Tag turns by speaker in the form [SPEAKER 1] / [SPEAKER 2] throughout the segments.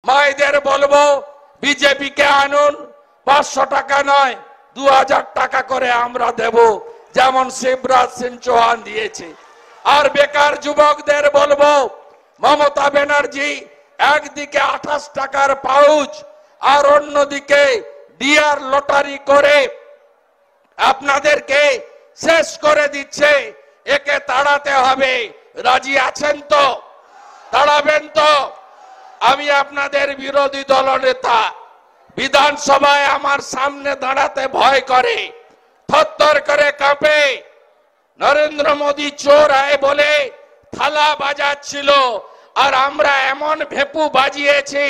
[SPEAKER 1] মায়েদের বলবো বিজেপি কে আনুন, 500 টাকা নয় 2000 টাকা করে আমরা দেব, যেমন শিবরাজ সিং চৌহান দিয়েছে। আর বেকার যুবকদের বলবো মমতা ব্যানার্জি একদিকে 28 টাকার পাউচ আর অন্যদিকে ডিআর লটারি করে আপনাদেরকে শেষ করে দিচ্ছে। একে তাড়াতে হবে, রাজি আছেন তো? তাড়াবেন তো? আমি আপনাদের বিরোধী দলনেতা, বিধানসভায় আমার সামনে দাঁড়াতে ভয় করে, থরথর করে কাঁপে। নরেন্দ্র মোদী চোর আয় বলে থালা বাজাচ্ছিল, আর আমরা এমন ভেপু বাজিয়েছি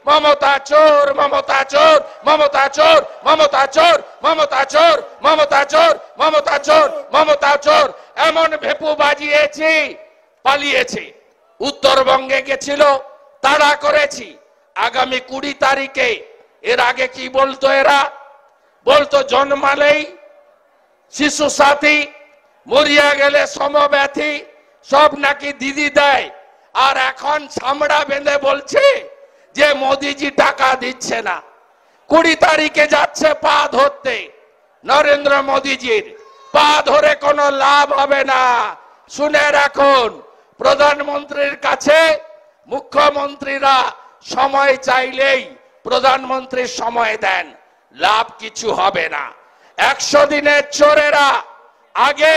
[SPEAKER 1] মমতা চোর, মমতা চোর, মমতা চোর, মমতা চোর, মমতা চোর, মমতা চোর, মমতা চোর, মমতা চোর, এমন ভেপু বাজিয়েছি পালিয়েছে। উত্তরবঙ্গে গেছিল, তাড়া করেছি। আগামী 20 তারিখে, এর আগে কি বলতো এরা? বলতো জন্মালেই শিশু সাথী, মরিয়া গেলে সমব্যথী, সব নাকি দিদি দেয়। আর এখন চামড়া বেঁধে বলছে যে মোদিজি টাকা দিচ্ছে না। 20 তারিখে যাচ্ছে পা ধরতে নরেন্দ্র মোদিজির। পা ধরে কোনো লাভ হবে না। শুনে রাখুন, প্রধানমন্ত্রীর কাছে মুখ্যমন্ত্রীরা সময় চাইলেই প্রধানমন্ত্রীর সময় দেন, লাভ কিছু হবে না। 100 দিনের চোরেরা আগে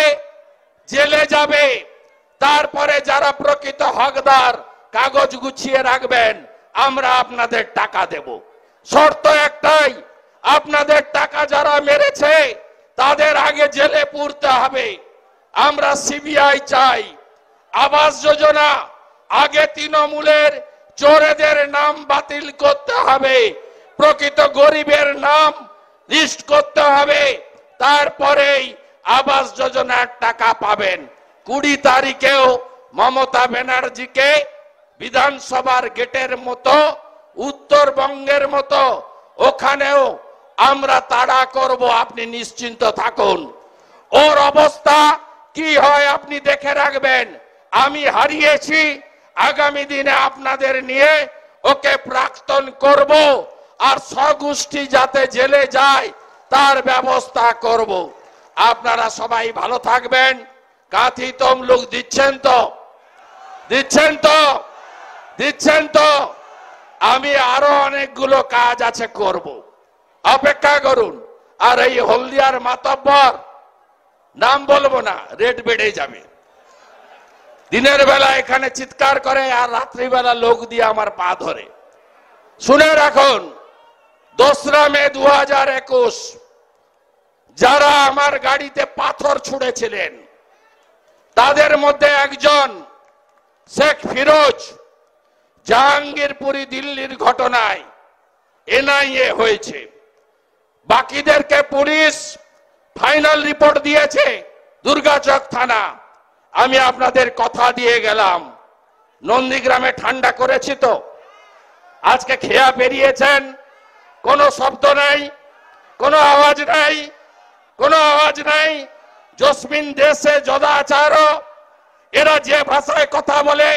[SPEAKER 1] জেলে যাবে, তারপরে যারা প্রকৃত হকদার কাগজ গুছিয়ে রাখবেন, আমরা আপনাদের টাকা দেব। শর্ত একটাই, আপনাদের টাকা যারা মেরেছে তাদের আগে জেলে পুরতে হবে। আমরা সিবিআই চাই। আবাস যোজনা আগে তৃণমূলের চোরেদের নাম বাতিল করতে হবে, প্রকৃত গরিবের নাম লিস্ট করতে হবে, তারপরেই আবাস যোজনার টাকা পাবেন। 20 তারিখেও মমতা ব্যানার্জিকে বিধানসভার গেটের মতো, উত্তরবঙ্গের মতো ওখানেও আমরা তাড়া করব, আপনি নিশ্চিন্ত থাকুন। ওর অবস্থা কি হয় আপনি দেখে রাখবেন। আমি হারিয়েছি, আগামী দিনে আপনাদের নিয়ে ওকে প্রাক্তন করব, আর স্বগোষ্ঠী যাতে জেলে যায় তার ব্যবস্থা করব। আপনারা সবাই ভালো থাকবেন। কাঁথি তমলুক দিচ্ছেন তো? দিচ্ছেন তো? দিচ্ছেন তো? আমি আরো অনেকগুলো কাজ আছে করব, অপেক্ষা করুন। আর এই হলদিয়ার মাতব্বর, নাম বলবো না, রেট বেড়ে যাবে। দিনের বেলা এখানে চিৎকার করে আর রাত্রিবেলা লোক দিয়ে আমার পা ধরে। শুনে রাখুন, 2রা মে 2021 যারা আমার গাড়িতে পাথর ছুঁড়েছিলেন তাদের মধ্যে একজন শেখ ফিরোজ, জাহাঙ্গীরপুরি দিল্লির ঘটনায় এনআইএ হয়েছে। বাকিদেরকে পুলিশ ফাইনাল রিপোর্ট দিয়েছে দুর্গাচক থানা। আমি আপনাদের কথা দিয়ে গেলাম, নন্দীগ্রামে ঠান্ডা করেছি তো? আজকে খেয়া বেরিয়েছেন, কোনো শব্দ নাই, কোনো আওয়াজ নাই, কোনো আওয়াজ নাই। জসমিন দেশে যদাচার, এরা যে ভাষায় কথা বলে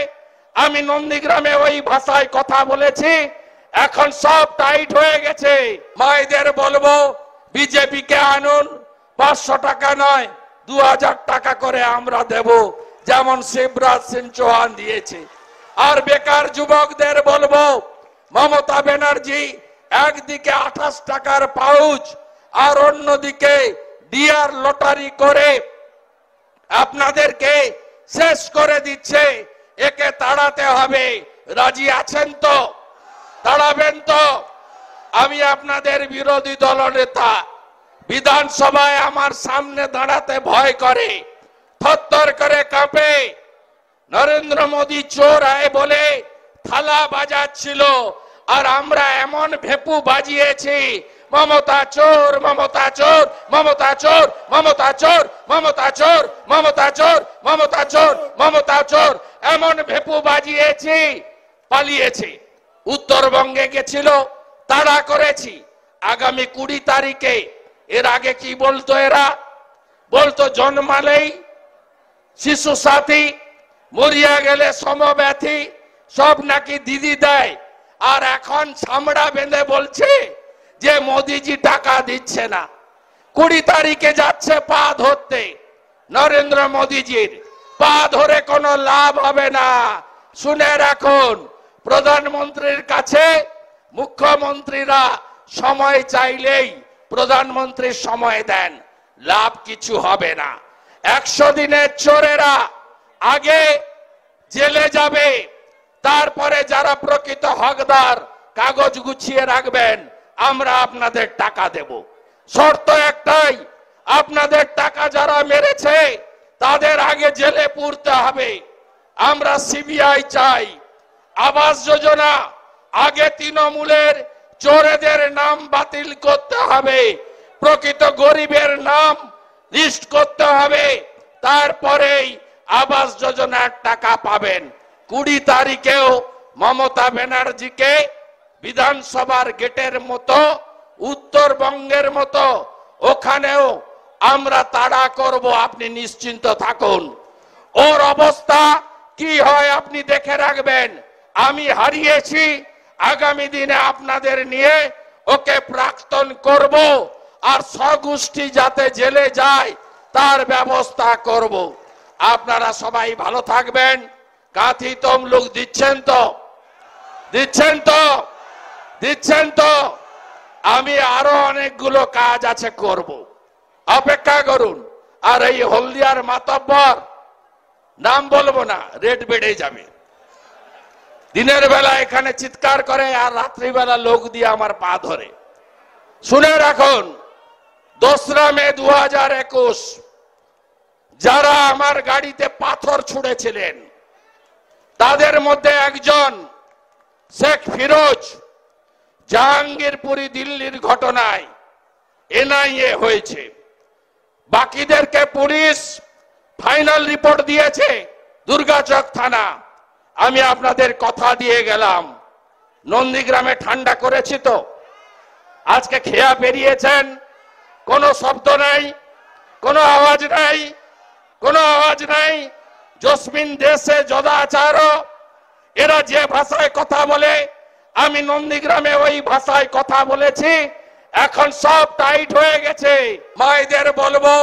[SPEAKER 1] আমি নন্দীগ্রামে ওই ভাষায় কথা বলেছি। এখন সব টাইট হয়ে গেছে। মায়েদের বলবো বিজেপি কে আনুন, 500 টাকা নয় 2000 টাকা করে আমরা দেব, যেমন শিবরাজ সিং চৌহান দিয়েছে। আর বেকার যুবকদের বলবো মমতা ব্যানার্জি একদিকে 28 টাকার পাউচ আর অন্যদিকে ডিআর লটারি করে আপনাদেরকে শেষ করে দিচ্ছে। একে তাড়াতে হবে, রাজি আছেন তো? তাড়াবেন তো? আমি আপনাদের বিরোধী দলনেতা, বিধানসভায় আমার সামনে দাঁড়াতে ভয় করে, থরথর করে কাঁপে। নরেন্দ্র মোদী চোর আয় বলে থালা বাজাচ্ছিল, আর আমরা এমন ভেপু বাজিয়েছি মমতা চোর, মমতা চোর, মমতা চোর, মমতা চোর, মমতা চোর, মমতা চোর, মমতা চোর, মমতা চোর, এমন ভেপু বাজিয়েছি পালিয়েছে। উত্তরবঙ্গে গেছিল, তাড়া করেছি। আগামী 20 তারিখে, এর আগে কি বলতো এরা? বলতো জন্মালেই শিশু সাথী, মরিয়া গেলে সমব্যথী, সব নাকি দিদি দেয়। আর এখন চামড়া বেঁধে বলছে যে মোদিজি টাকা দিচ্ছে না। 20 তারিখে যাচ্ছে পা ধরতে নরেন্দ্র মোদিজির, পা ধরে কোনো লাভ হবে না। শুনে রাখুন, প্রধানমন্ত্রীর কাছে মুখ্যমন্ত্রীরা সময় চাইলেই প্রধানমন্ত্রীর সময় দেন, লাভ কিছু হবে না। 100 দিনের চোরেরা আগে জেলে যাবে, তারপরে যারা প্রকৃত হকদার কাগজ গুছিয়ে রাখবেন, আমরা আপনাদের টাকা দেব। শর্ত একটাই, আপনাদের টাকা যারা মেরেছে তাদের আগে জেলে পুরতে হবে। আমরা সিবিআই চাই। আবাস যোজনা আগে তৃণমূলের চোরেদের নাম বাতিল করতে হবে, প্রকৃত গরিবের নাম লিস্ট করতে হবে, তারপরেই আবাস যোজনার টাকা পাবেন। 20 তারিখেও মমতা ব্যানার্জিকে বিধানসভার গেটের মতো, উত্তরবঙ্গের মতো ওখানেও আমরা তাড়া করব, আপনি নিশ্চিন্ত থাকুন। ওর অবস্থা কি হয় আপনি দেখে রাখবেন। আমি হারিয়েছি, আগামী দিনে আপনাদের নিয়ে ওকে প্রাক্তন করব, আর স্বগোষ্ঠী যাতে জেলে যায় তার ব্যবস্থা করব। আপনারা সবাই ভালো থাকবেন। কাঁথি তমলুক দিচ্ছেন তো? দিচ্ছেন তো? দিচ্ছেন তো? আমি আরো অনেকগুলো কাজ আছে করব, অপেক্ষা করুন। আর এই হলদিয়ার মাতব্বর, নাম বলবো না, রেট বেড়ে যাবে। দিনের বেলা এখানে চিৎকার করে আর রাত্রিবেলা লোক দিয়ে আমার পা ধরে। শুনে রাখুন, 2রা মে 2021 যারা আমার গাড়িতে পাথর ছুঁড়েছিলেন তাদের মধ্যে একজন শেখ ফিরোজ, জাহাঙ্গীরপুরি দিল্লির ঘটনায় এনআইএ হয়েছে। বাকিদেরকে পুলিশ ফাইনাল রিপোর্ট দিয়েছে দুর্গাচক থানা। আমি আপনাদের কথা দিয়ে গেলাম, নন্দীগ্রামে ঠান্ডা করেছি তো? আজকে খেয়া বেরিয়েছেন, কোনো শব্দ নাই, কোনো আওয়াজ নাই, কোনো আওয়াজ নাই। জসমিন দেশে যদাচার, এরা যে ভাষায় কথা বলে আমি নন্দীগ্রামে ওই ভাষায় কথা বলেছি। এখন সব টাইট হয়ে গেছে। মায়েদের বলবো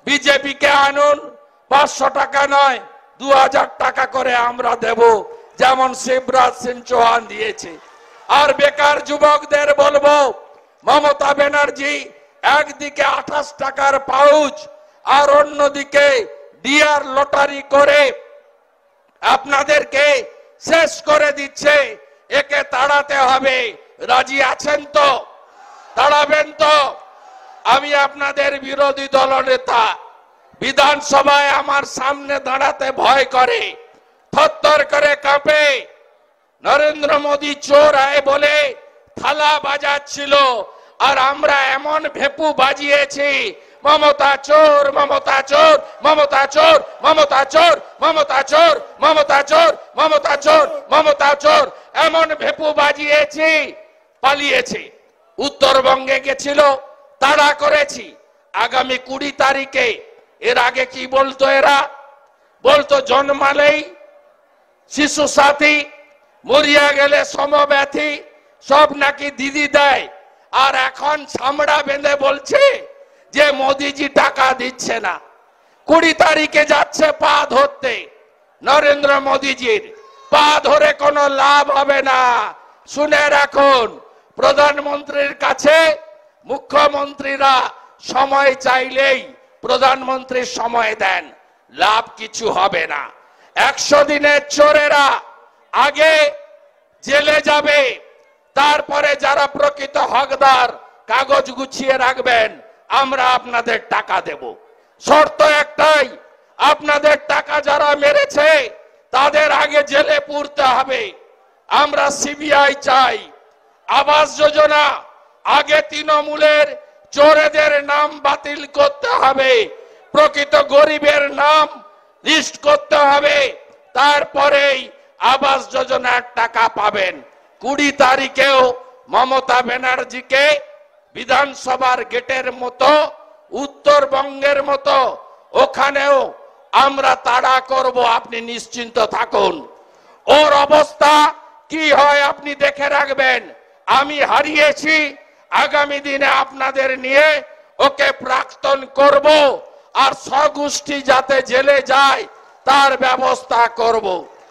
[SPEAKER 1] বিজেপিকে আনুন, 500 টাকা নয় 2000 টাকা করে আমরা দেব, যেমন শিবরাজ সিং চৌহান দিয়েছে। আর বেকার যুবকদের বলবো মমতা ব্যানার্জি একদিকে 28 টাকার পাউচ আর অন্যদিকে ডিয়ার লটারি করে আপনাদেরকে শেষ করে দিচ্ছে। একে তাড়াতে হবে, রাজি আছেন তো? তাড়াবেন তো? আমি আপনাদের বিরোধী দলনেতা, বিধানসভায় আমার সামনে দাঁড়াতে ভয় করে, থরথর করে কাঁপে। নরেন্দ্র মোদী চোর আয় বলে থালা বাজাচ্ছিল, আর আমরা এমন ভেপু বাজিয়েছি, মমতা চোর, মমতা চোর, মমতা চোর, মমতা চোর, মমতা চোর, মমতা চোর, মমতা চোর, মমতা চোর, এমন ভেপু বাজিয়েছি পালিয়েছে। উত্তরবঙ্গে গেছিল, তাড়া করেছি। আগামী 20 তারিখে, এর আগে কি বলতো এরা? বলতো জন্মালেই শিশু সাথী, মরিয়া গেলে সমব্যথী, সব নাকি দিদি দেয়। আর এখন চামড়া বেঁধে বলছে যে মোদিজি টাকা দিচ্ছে না। 20 তারিখে যাচ্ছে পা ধরতে নরেন্দ্র মোদিজির, পা ধরে কোনো লাভ হবে না। শুনে রাখুন, প্রধানমন্ত্রীর কাছে মুখ্যমন্ত্রীরা সময় চাইলেই প্রধানমন্ত্রীর সময় দেন, লাভ কিছু হবে না। 100 দিনের চোরেরা আগে জেলে যাবে, তারপরে যারা প্রকৃত হকদার কাগজ গুছিয়ে রাখবেন, আমরা আপনাদের টাকা দেব। শর্ত একটাই, আপনাদের টাকা যারা মেরেছে তাদের আগে জেলে পুরতে হবে। আমরা সিবিআই চাই। আবাস যোজনা আগে তৃণমূলের চোরেদের নাম বাতিল করতে হবে, প্রকৃত গরিবের নাম লিস্ট করতে হবে, তারপরেই আবাস যোজনার টাকা পাবেন। 20 তারিখেও মমতা ব্যানার্জিকে বিধানসভার গেটের মতো, উত্তরবঙ্গের মতো ওখানেও আমরা তাড়া করব, আপনি নিশ্চিন্ত থাকুন। ওর অবস্থা কি হয় আপনি দেখে রাখবেন। আমি হারিয়েছি, আগামী দিনে আপনাদের নিয়ে ওকে প্রাক্তন করব, আর স্বগোষ্ঠী যাতে জেলে যায় তার ব্যবস্থা করব।